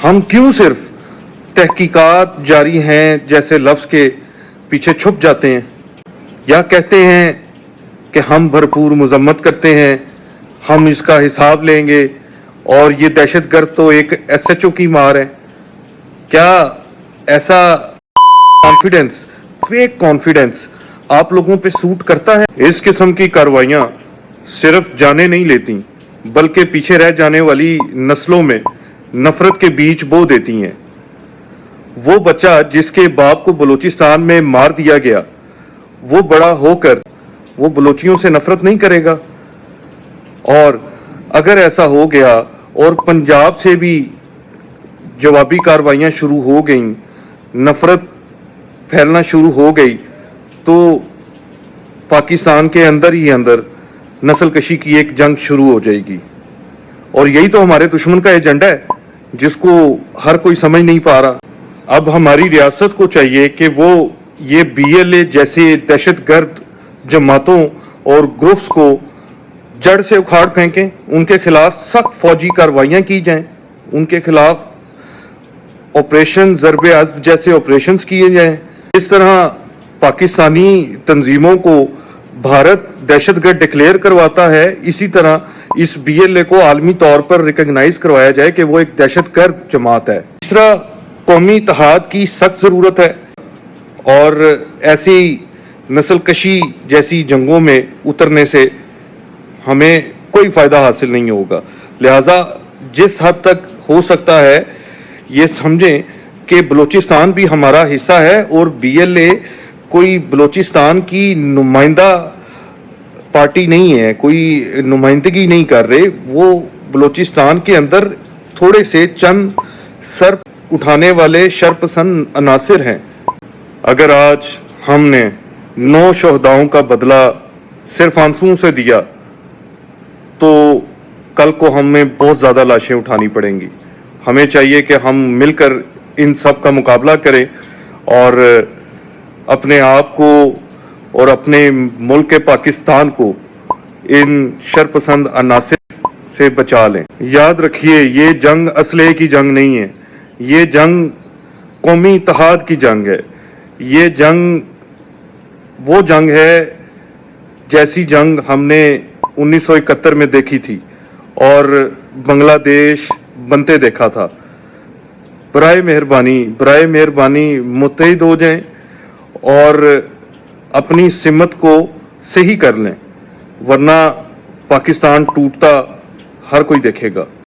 हम क्यों सिर्फ तहकीकात जारी हैं जैसे लफ्ज़ के पीछे छुप जाते हैं, या कहते हैं कि हम भरपूर मजम्मत करते हैं, हम इसका हिसाब लेंगे और ये दहशतगर्द तो एक SHO की मार है। क्या ऐसा कॉन्फिडेंस, फेक कॉन्फिडेंस आप लोगों पे सूट करता है? इस किस्म की कार्रवाइयाँ सिर्फ जाने नहीं लेती बल्कि पीछे रह जाने वाली नस्लों में नफरत के बीज बो देती हैं। वो बच्चा जिसके बाप को बलूचिस्तान में मार दिया गया, वो बड़ा होकर वो बलूचियों से नफरत नहीं करेगा। और अगर ऐसा हो गया और पंजाब से भी जवाबी कार्रवाइयाँ शुरू हो गईं, नफरत फैलना शुरू हो गई, तो पाकिस्तान के अंदर ही अंदर नस्ल कशी की एक जंग शुरू हो जाएगी। और यही तो हमारे दुश्मन का एजेंडा है जिसको हर कोई समझ नहीं पा रहा। अब हमारी रियासत को चाहिए कि वो ये BLA जैसे दहशतगर्द जमातों और ग्रुप्स को जड़ से उखाड़ फेंकें, उनके खिलाफ सख्त फौजी कार्रवाइयाँ की जाएं, उनके खिलाफ ऑपरेशन ज़रबे अज़्ब जैसे ऑपरेशंस किए जाएं। इस तरह पाकिस्तानी तंजीमों को भारत दहशतगर्द डिक्लेयर करवाता है, इसी तरह इस BLA को आलमी तौर पर रिकग्नाइज करवाया जाए कि वो एक दहशतगर्द जमात है। तीसरा, कौमी इत्तेहाद की सख्त ज़रूरत है और ऐसी नस्ल कशी जैसी जंगों में उतरने से हमें कोई फ़ायदा हासिल नहीं होगा। लिहाजा जिस हद तक हो सकता है ये समझें कि बलूचिस्तान भी हमारा हिस्सा है और BLA कोई बलूचिस्तान की नुमाइंदा पार्टी नहीं है, कोई नुमाइंदगी नहीं कर रहे। वो बलूचिस्तान के अंदर थोड़े से चंद सर उठाने वाले शरपसंद अनासिर हैं। अगर आज हमने 9 शहदाओं का बदला सिर्फ आंसुओं से दिया तो कल को हमें बहुत ज़्यादा लाशें उठानी पड़ेंगी। हमें चाहिए कि हम मिलकर इन सब का मुकाबला करें और अपने आप को और अपने मुल्क के पाकिस्तान को इन शरपसंद अनासिर से बचा लें। याद रखिए, ये जंग असलहे की जंग नहीं है, ये जंग कौमी इत्तेहाद की जंग है। ये जंग वो जंग है जैसी जंग हमने 1971 में देखी थी और बांग्लादेश बनते देखा था। बराए मेहरबानी मुत्तहिद हो जाएं और अपनी सिमत को सही कर लें, वरना पाकिस्तान टूटता हर कोई देखेगा।